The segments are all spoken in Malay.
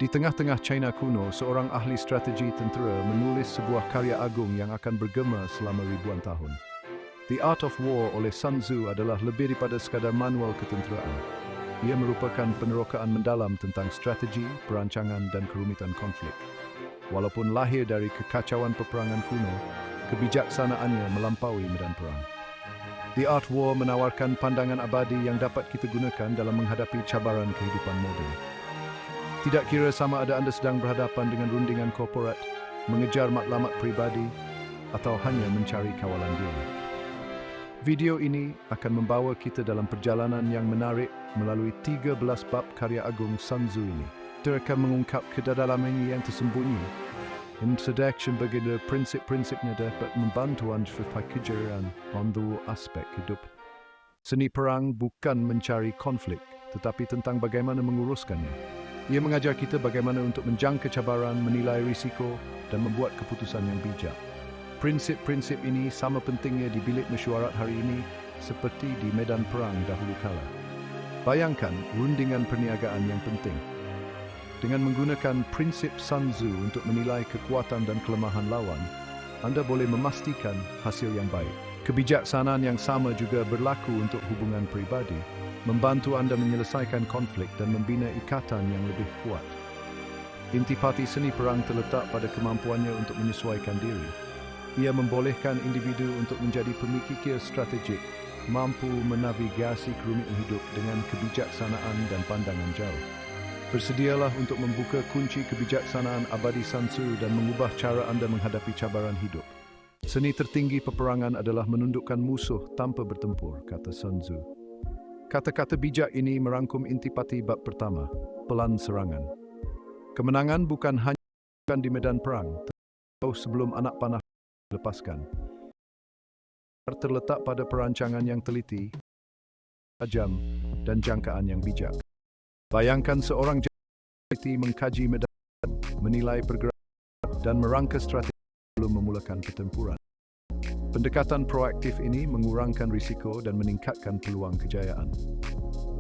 Di tengah-tengah China kuno, seorang ahli strategi tentera menulis sebuah karya agung yang akan bergema selama ribuan tahun. The Art of War oleh Sun Tzu adalah lebih daripada sekadar manual ketenteraan. Ia merupakan penerokaan mendalam tentang strategi, perancangan dan kerumitan konflik. Walaupun lahir dari kekacauan peperangan kuno, kebijaksanaannya melampaui medan perang. The Art of War menawarkan pandangan abadi yang dapat kita gunakan dalam menghadapi cabaran kehidupan moden. Tidak kira sama ada anda sedang berhadapan dengan rundingan korporat, mengejar matlamat pribadi, atau hanya mencari kawalan diri. Video ini akan membawa kita dalam perjalanan yang menarik melalui 13 bab karya agung Sun Tzu ini. Kita akan mengungkap kedalaman yang tersembunyi. Introduction bagaimana prinsip-prinsipnya dapat membantu anda mencapai kejayaan dalam aspek hidup. Seni perang bukan mencari konflik, tetapi tentang bagaimana menguruskannya. Ia mengajar kita bagaimana untuk menjangka cabaran, menilai risiko, dan membuat keputusan yang bijak. Prinsip-prinsip ini sama pentingnya di bilik mesyuarat hari ini seperti di medan perang dahulu kala. Bayangkan rundingan perniagaan yang penting. Dengan menggunakan prinsip Sun Tzu untuk menilai kekuatan dan kelemahan lawan, anda boleh memastikan hasil yang baik. Kebijaksanaan yang sama juga berlaku untuk hubungan pribadi, membantu anda menyelesaikan konflik dan membina ikatan yang lebih kuat. Intipati seni perang terletak pada kemampuannya untuk menyesuaikan diri. Ia membolehkan individu untuk menjadi pemikir strategik, mampu menavigasi kerumitan hidup dengan kebijaksanaan dan pandangan jauh. Bersedialah untuk membuka kunci kebijaksanaan abadi Sun Tzu dan mengubah cara anda menghadapi cabaran hidup. Seni tertinggi peperangan adalah menundukkan musuh tanpa bertempur, kata Sun Tzu. Kata-kata bijak ini merangkum intipati bab pertama, pelan serangan. Kemenangan bukan hanya di medan perang, tetapi sebelum anak panah dilepaskan. Terletak pada perancangan yang teliti, tajam, dan jangkaan yang bijak. Bayangkan seorang teliti mengkaji medan, menilai pergerakan, dan merangka strategi sebelum memulakan pertempuran. Pendekatan proaktif ini mengurangkan risiko dan meningkatkan peluang kejayaan.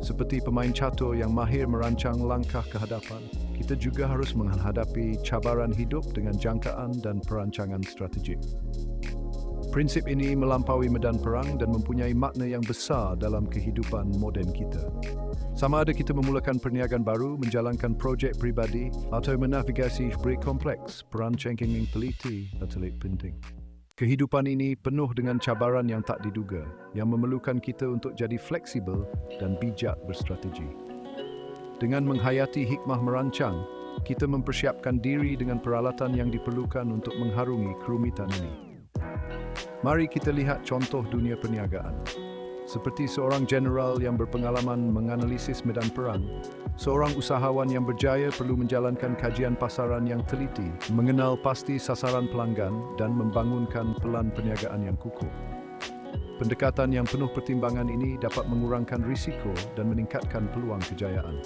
Seperti pemain catur yang mahir merancang langkah ke hadapan, kita juga harus menghadapi cabaran hidup dengan jangkaan dan perancangan strategik. Prinsip ini melampaui medan perang dan mempunyai makna yang besar dalam kehidupan moden kita. Sama ada kita memulakan perniagaan baru, menjalankan projek pribadi, atau menavigasi proyek kompleks, perancangan yang teliti atau penting. Kehidupan ini penuh dengan cabaran yang tak diduga, yang memerlukan kita untuk jadi fleksibel dan bijak berstrategi. Dengan menghayati hikmah merancang, kita mempersiapkan diri dengan peralatan yang diperlukan untuk mengharungi kerumitan ini. Mari kita lihat contoh dunia perniagaan. Seperti seorang jeneral yang berpengalaman menganalisis medan perang, seorang usahawan yang berjaya perlu menjalankan kajian pasaran yang teliti, mengenal pasti sasaran pelanggan, dan membangunkan pelan perniagaan yang kukuh. Pendekatan yang penuh pertimbangan ini dapat mengurangkan risiko dan meningkatkan peluang kejayaan.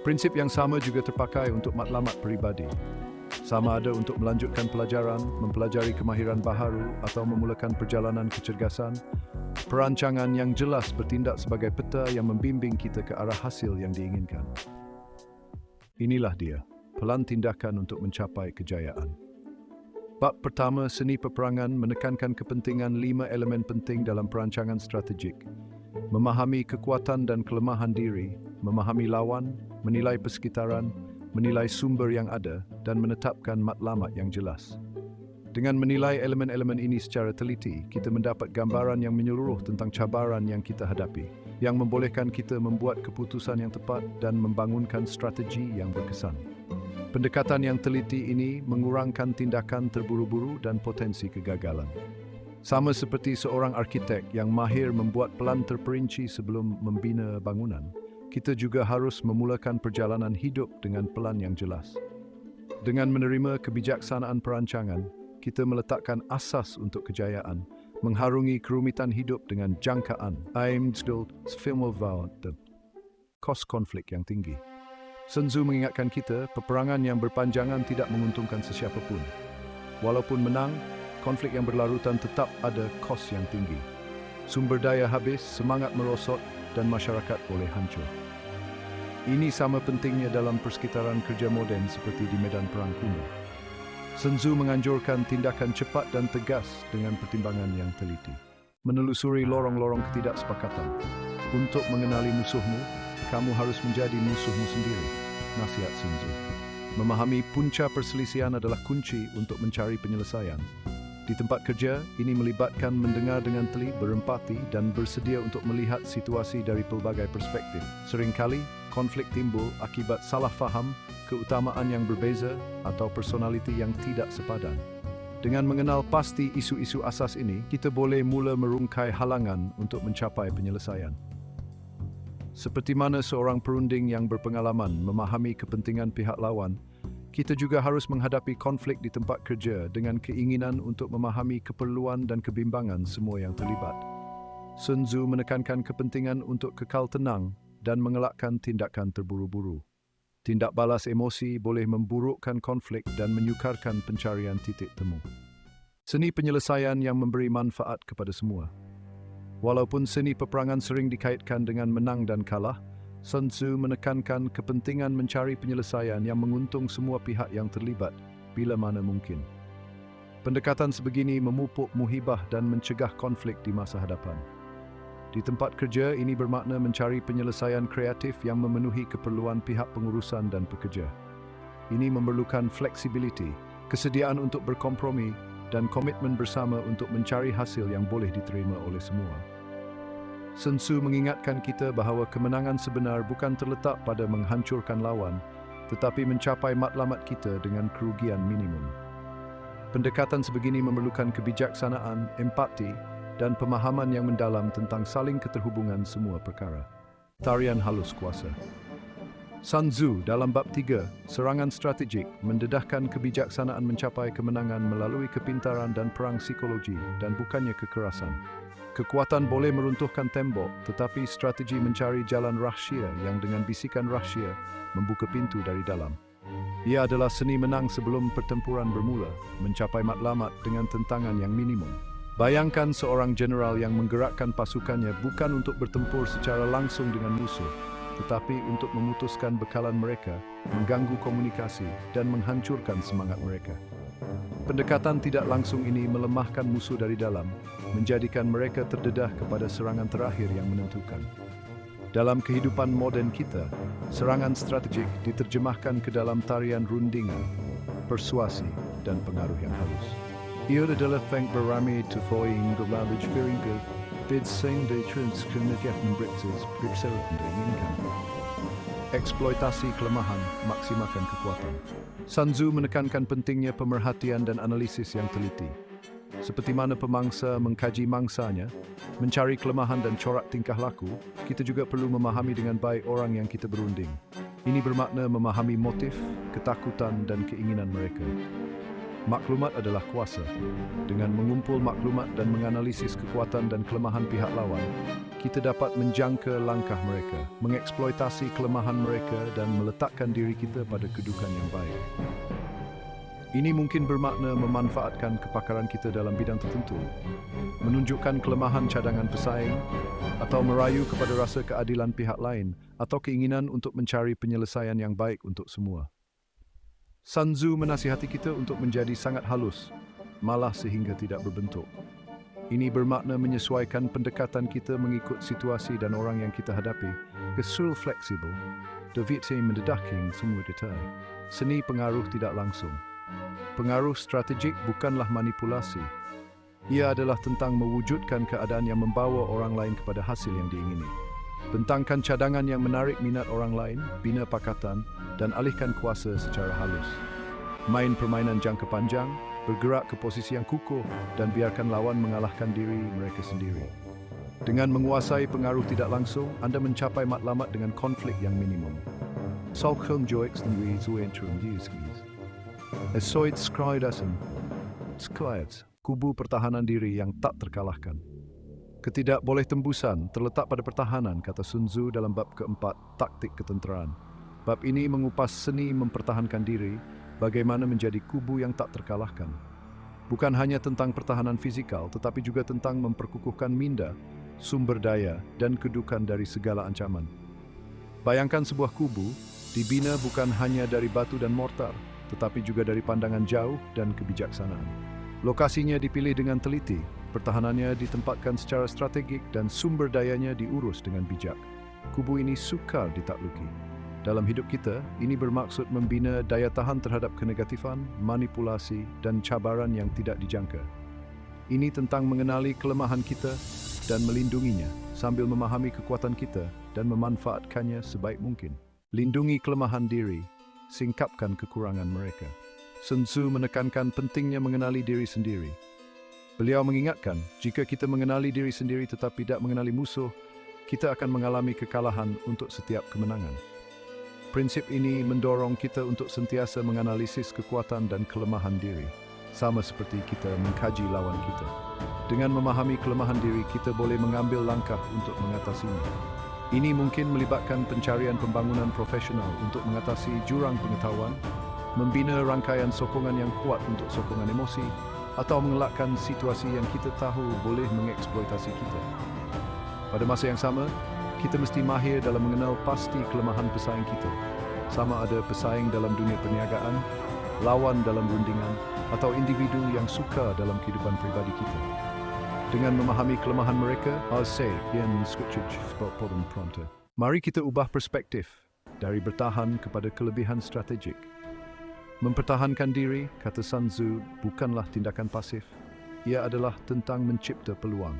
Prinsip yang sama juga terpakai untuk matlamat peribadi. Sama ada untuk melanjutkan pelajaran, mempelajari kemahiran baharu, atau memulakan perjalanan kecergasan, perancangan yang jelas bertindak sebagai peta yang membimbing kita ke arah hasil yang diinginkan. Inilah dia, pelan tindakan untuk mencapai kejayaan. Bab pertama, seni peperangan, menekankan kepentingan 5 elemen penting dalam perancangan strategik. Memahami kekuatan dan kelemahan diri, memahami lawan, menilai persekitaran, menilai sumber yang ada, dan menetapkan matlamat yang jelas. Dengan menilai elemen-elemen ini secara teliti, kita mendapat gambaran yang menyeluruh tentang cabaran yang kita hadapi, yang membolehkan kita membuat keputusan yang tepat dan membangunkan strategi yang berkesan. Pendekatan yang teliti ini mengurangkan tindakan terburu-buru dan potensi kegagalan. Sama seperti seorang arkitek yang mahir membuat pelan terperinci sebelum membina bangunan, kita juga harus memulakan perjalanan hidup dengan pelan yang jelas. Dengan menerima kebijaksanaan perancangan, kita meletakkan asas untuk kejayaan, mengharungi kerumitan hidup dengan jangkaan, dan kos konflik yang tinggi. Sun Tzu mengingatkan kita, peperangan yang berpanjangan tidak menguntungkan sesiapa pun. Walaupun menang, konflik yang berlarutan tetap ada kos yang tinggi. Sumber daya habis, semangat merosot, dan masyarakat boleh hancur. Ini sama pentingnya dalam persekitaran kerja moden seperti di medan perang kuno. Sun Tzu menganjurkan tindakan cepat dan tegas dengan pertimbangan yang teliti. Menelusuri lorong-lorong ketidaksepakatan. Untuk mengenali musuhmu, kamu harus menjadi musuhmu sendiri. Nasihat Sun Tzu. Memahami punca perselisihan adalah kunci untuk mencari penyelesaian. Di tempat kerja, ini melibatkan mendengar dengan teliti, berempati, dan bersedia untuk melihat situasi dari pelbagai perspektif. Seringkali, konflik timbul akibat salah faham, keutamaan yang berbeza, atau personaliti yang tidak sepadan. Dengan mengenal pasti isu-isu asas ini, kita boleh mula merungkai halangan untuk mencapai penyelesaian. Seperti mana seorang perunding yang berpengalaman memahami kepentingan pihak lawan, kita juga harus menghadapi konflik di tempat kerja dengan keinginan untuk memahami keperluan dan kebimbangan semua yang terlibat. Sun Tzu menekankan kepentingan untuk kekal tenang dan mengelakkan tindakan terburu-buru. Tindak balas emosi boleh memburukkan konflik dan menyukarkan pencarian titik temu. Seni penyelesaian yang memberi manfaat kepada semua. Walaupun seni peperangan sering dikaitkan dengan menang dan kalah, Sun Tzu menekankan kepentingan mencari penyelesaian yang menguntung semua pihak yang terlibat bila mana mungkin. Pendekatan sebegini memupuk muhibah dan mencegah konflik di masa hadapan. Di tempat kerja, ini bermakna mencari penyelesaian kreatif yang memenuhi keperluan pihak pengurusan dan pekerja. Ini memerlukan fleksibiliti, kesediaan untuk berkompromi, dan komitmen bersama untuk mencari hasil yang boleh diterima oleh semua. Sun Tzu mengingatkan kita bahawa kemenangan sebenar bukan terletak pada menghancurkan lawan, tetapi mencapai matlamat kita dengan kerugian minimum. Pendekatan sebegini memerlukan kebijaksanaan, empati, dan pemahaman yang mendalam tentang saling keterhubungan semua perkara. Tarian halus kuasa. Sun Tzu dalam bab 3, serangan strategik, mendedahkan kebijaksanaan mencapai kemenangan melalui kepintaran dan perang psikologi dan bukannya kekerasan. Kekuatan boleh meruntuhkan tembok, tetapi strategi mencari jalan rahsia yang dengan bisikan rahsia membuka pintu dari dalam. Ia adalah seni menang sebelum pertempuran bermula, mencapai matlamat dengan tentangan yang minimum. Bayangkan seorang jeneral yang menggerakkan pasukannya bukan untuk bertempur secara langsung dengan musuh, tetapi untuk memutuskan bekalan mereka, mengganggu komunikasi, dan menghancurkan semangat mereka. Pendekatan tidak langsung ini melemahkan musuh dari dalam, menjadikan mereka terdedah kepada serangan terakhir yang menentukan. Dalam kehidupan moden kita, serangan strategik diterjemahkan ke dalam tarian rundingan, persuasi, dan pengaruh yang halus. Ia adalah feng berami tufoing gelalij viringga, bid sing de trins kenegat membrixes pripseratan diinginkan. Eksploitasi kelemahan, maksimalkan kekuatan. Sun Tzu menekankan pentingnya pemerhatian dan analisis yang teliti. Seperti mana pemangsa mengkaji mangsanya, mencari kelemahan dan corak tingkah laku, kita juga perlu memahami dengan baik orang yang kita berunding. Ini bermakna memahami motif, ketakutan, dan keinginan mereka. Maklumat adalah kuasa. Dengan mengumpul maklumat dan menganalisis kekuatan dan kelemahan pihak lawan, kita dapat menjangka langkah mereka, mengeksploitasi kelemahan mereka dan meletakkan diri kita pada kedudukan yang baik. Ini mungkin bermakna memanfaatkan kepakaran kita dalam bidang tertentu, menunjukkan kelemahan cadangan pesaing, atau merayu kepada rasa keadilan pihak lain, atau keinginan untuk mencari penyelesaian yang baik untuk semua. Sun Tzu menasihati kita untuk menjadi sangat halus, malah sehingga tidak berbentuk. Ini bermakna menyesuaikan pendekatan kita mengikut situasi dan orang yang kita hadapi, kesul fleksibel, David mendedahkan semua detail. Seni pengaruh tidak langsung. Pengaruh strategik bukanlah manipulasi. Ia adalah tentang mewujudkan keadaan yang membawa orang lain kepada hasil yang diingini. Bentangkan cadangan yang menarik minat orang lain, bina pakatan, dan alihkan kuasa secara halus. Main permainan jangka panjang, bergerak ke posisi yang kukuh, dan biarkan lawan mengalahkan diri mereka sendiri. Dengan menguasai pengaruh tidak langsung, anda mencapai matlamat dengan konflik yang minimum. Salkhelm Joix dan Wizuentrum Dieskis. Esoid Skrydasen, Sklyats, kubu pertahanan diri yang tak terkalahkan. Ketidak boleh tembusan terletak pada pertahanan, kata Sun Tzu dalam bab keempat, taktik ketenteraan. Bab ini mengupas seni mempertahankan diri, bagaimana menjadi kubu yang tak terkalahkan. Bukan hanya tentang pertahanan fizikal, tetapi juga tentang memperkukuhkan minda, sumber daya, dan kedudukan dari segala ancaman. Bayangkan sebuah kubu dibina bukan hanya dari batu dan mortar, tetapi juga dari pandangan jauh dan kebijaksanaan. Lokasinya dipilih dengan teliti, pertahanannya ditempatkan secara strategik dan sumber dayanya diurus dengan bijak. Kubu ini sukar ditakluki. Dalam hidup kita, ini bermaksud membina daya tahan terhadap kenegatifan, manipulasi, dan cabaran yang tidak dijangka. Ini tentang mengenali kelemahan kita dan melindunginya sambil memahami kekuatan kita dan memanfaatkannya sebaik mungkin. Lindungi kelemahan diri, singkapkan kekurangan mereka. Sun Tzu menekankan pentingnya mengenali diri sendiri. Beliau mengingatkan, jika kita mengenali diri sendiri tetapi tidak mengenali musuh, kita akan mengalami kekalahan untuk setiap kemenangan. Prinsip ini mendorong kita untuk sentiasa menganalisis kekuatan dan kelemahan diri, sama seperti kita mengkaji lawan kita. Dengan memahami kelemahan diri, kita boleh mengambil langkah untuk mengatasinya. Ini mungkin melibatkan pencarian pembangunan profesional untuk mengatasi jurang pengetahuan, membina rangkaian sokongan yang kuat untuk sokongan emosi, atau mengelakkan situasi yang kita tahu boleh mengeksploitasi kita. Pada masa yang sama, kita mesti mahir dalam mengenal pasti kelemahan pesaing kita, sama ada pesaing dalam dunia perniagaan, lawan dalam rundingan, atau individu yang sukar dalam kehidupan pribadi kita. Dengan memahami kelemahan mereka, mari kita ubah perspektif dari bertahan kepada kelebihan strategik. Mempertahankan diri, kata Sun Tzu, bukanlah tindakan pasif. Ia adalah tentang mencipta peluang.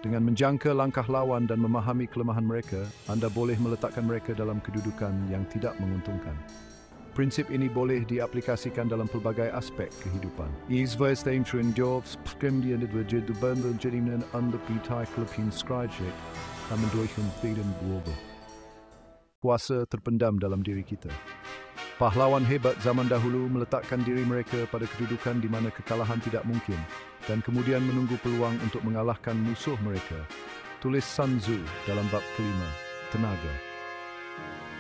Dengan menjangka langkah lawan dan memahami kelemahan mereka, anda boleh meletakkan mereka dalam kedudukan yang tidak menguntungkan. Prinsip ini boleh diaplikasikan dalam pelbagai aspek kehidupan. Kuasa terpendam dalam diri kita. Pahlawan hebat zaman dahulu meletakkan diri mereka pada kedudukan di mana kekalahan tidak mungkin dan kemudian menunggu peluang untuk mengalahkan musuh mereka. Tulis Sun Tzu dalam bab kelima, tenaga.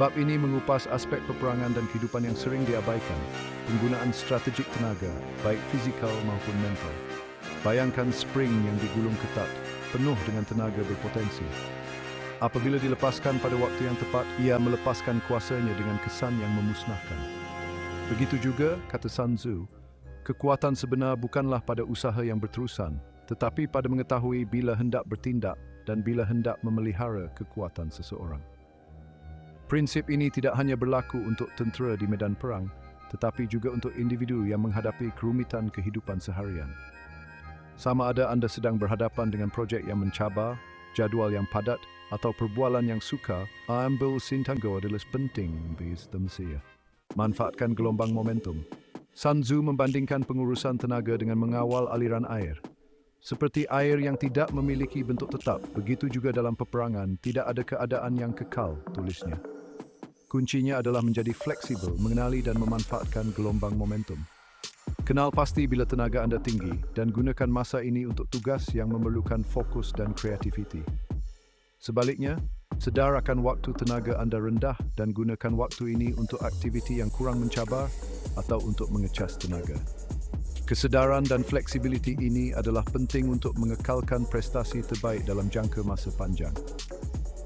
Bab ini mengupas aspek peperangan dan kehidupan yang sering diabaikan, penggunaan strategik tenaga, baik fizikal maupun mental. Bayangkan spring yang digulung ketat, penuh dengan tenaga berpotensi. Apabila dilepaskan pada waktu yang tepat, ia melepaskan kuasanya dengan kesan yang memusnahkan. Begitu juga, kata Sun Tzu, kekuatan sebenar bukanlah pada usaha yang berterusan, tetapi pada mengetahui bila hendak bertindak dan bila hendak memelihara kekuatan seseorang. Prinsip ini tidak hanya berlaku untuk tentera di medan perang, tetapi juga untuk individu yang menghadapi kerumitan kehidupan seharian. Sama ada anda sedang berhadapan dengan projek yang mencabar, jadual yang padat, atau perbualan yang sukar, ambil tangguh adalah penting bagi semesta. Manfaatkan gelombang momentum. Sun Tzu membandingkan pengurusan tenaga dengan mengawal aliran air. Seperti air yang tidak memiliki bentuk tetap, begitu juga dalam peperangan tidak ada keadaan yang kekal, tulisnya. Kuncinya adalah menjadi fleksibel, mengenali dan memanfaatkan gelombang momentum. Kenal pasti bila tenaga anda tinggi dan gunakan masa ini untuk tugas yang memerlukan fokus dan kreativiti. Sebaliknya, sedar akan waktu tenaga anda rendah dan gunakan waktu ini untuk aktiviti yang kurang mencabar atau untuk mengecas tenaga. Kesedaran dan fleksibiliti ini adalah penting untuk mengekalkan prestasi terbaik dalam jangka masa panjang.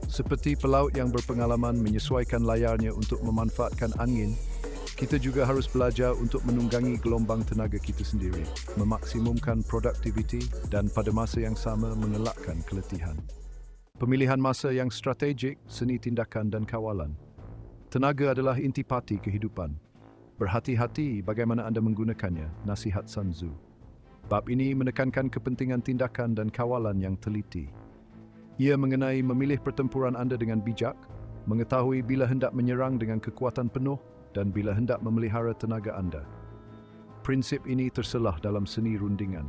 Seperti pelaut yang berpengalaman menyesuaikan layarnya untuk memanfaatkan angin, kita juga harus belajar untuk menunggangi gelombang tenaga kita sendiri, memaksimumkan produktiviti dan pada masa yang sama mengelakkan keletihan. Pemilihan masa yang strategik, seni tindakan dan kawalan. Tenaga adalah intipati kehidupan. Berhati-hati bagaimana anda menggunakannya, nasihat Sun Tzu. Bab ini menekankan kepentingan tindakan dan kawalan yang teliti. Ia mengenai memilih pertempuran anda dengan bijak, mengetahui bila hendak menyerang dengan kekuatan penuh dan bila hendak memelihara tenaga anda. Prinsip ini terselah dalam seni rundingan.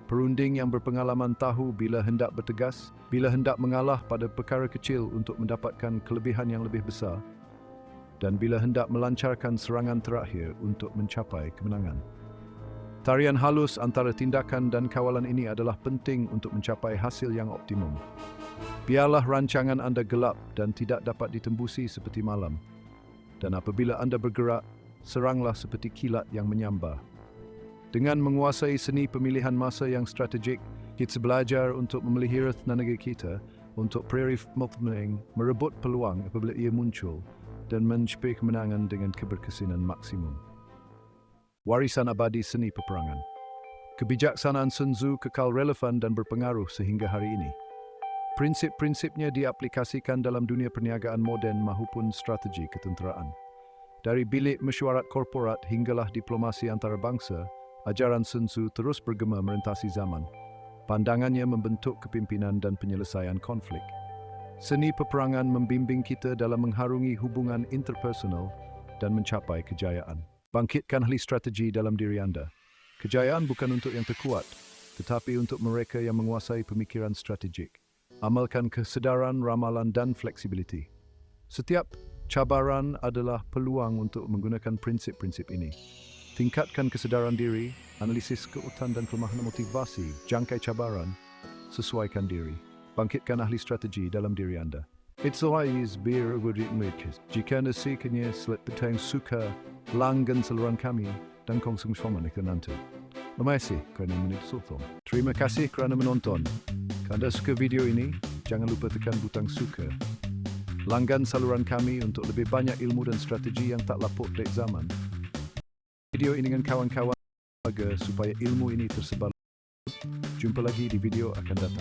Perunding yang berpengalaman tahu bila hendak bertegas, bila hendak mengalah pada perkara kecil untuk mendapatkan kelebihan yang lebih besar, dan bila hendak melancarkan serangan terakhir untuk mencapai kemenangan. Tarian halus antara tindakan dan kawalan ini adalah penting untuk mencapai hasil yang optimum. Biarlah rancangan anda gelap dan tidak dapat ditembusi seperti malam. Dan apabila anda bergerak, seranglah seperti kilat yang menyambar. Dengan menguasai seni pemilihan masa yang strategik, kita belajar untuk memelihara tenaga kita untuk Prairie Mothman merebut peluang apabila ia muncul dan mencapai kemenangan dengan keberkesinan maksimum. Warisan abadi seni peperangan. Kebijaksanaan Sun Tzu kekal relevan dan berpengaruh sehingga hari ini. Prinsip-prinsipnya diaplikasikan dalam dunia perniagaan moden maupun strategi ketenteraan. Dari bilik mesyuarat korporat hinggalah diplomasi antarabangsa, ajaran Sun Tzu terus bergema merentasi zaman. Pandangannya membentuk kepimpinan dan penyelesaian konflik. Seni peperangan membimbing kita dalam mengharungi hubungan interpersonal dan mencapai kejayaan. Bangkitkan ahli strategi dalam diri anda. Kejayaan bukan untuk yang terkuat, tetapi untuk mereka yang menguasai pemikiran strategik. Amalkan kesedaran, ramalan dan fleksibiliti. Setiap cabaran adalah peluang untuk menggunakan prinsip-prinsip ini. Tingkatkan kesedaran diri, analisis keutuhan dan kelemahan motivasi, jangkai cabaran, sesuaikan diri. Bangkitkan ahli strategi dalam diri anda. It's always beer with merchants. Jika anda sekiranya selepas suka langgan saluran kami dan konsumsi ke nanti. Terima kasih kerana menonton. Terima kasih kerana menonton. Kalau anda suka video ini, jangan lupa tekan butang suka. Langgan saluran kami untuk lebih banyak ilmu dan strategi yang tak lapuk dari zaman. Video ini dengan kawan-kawan agar supaya ilmu ini tersebar. Jumpa lagi di video akan datang.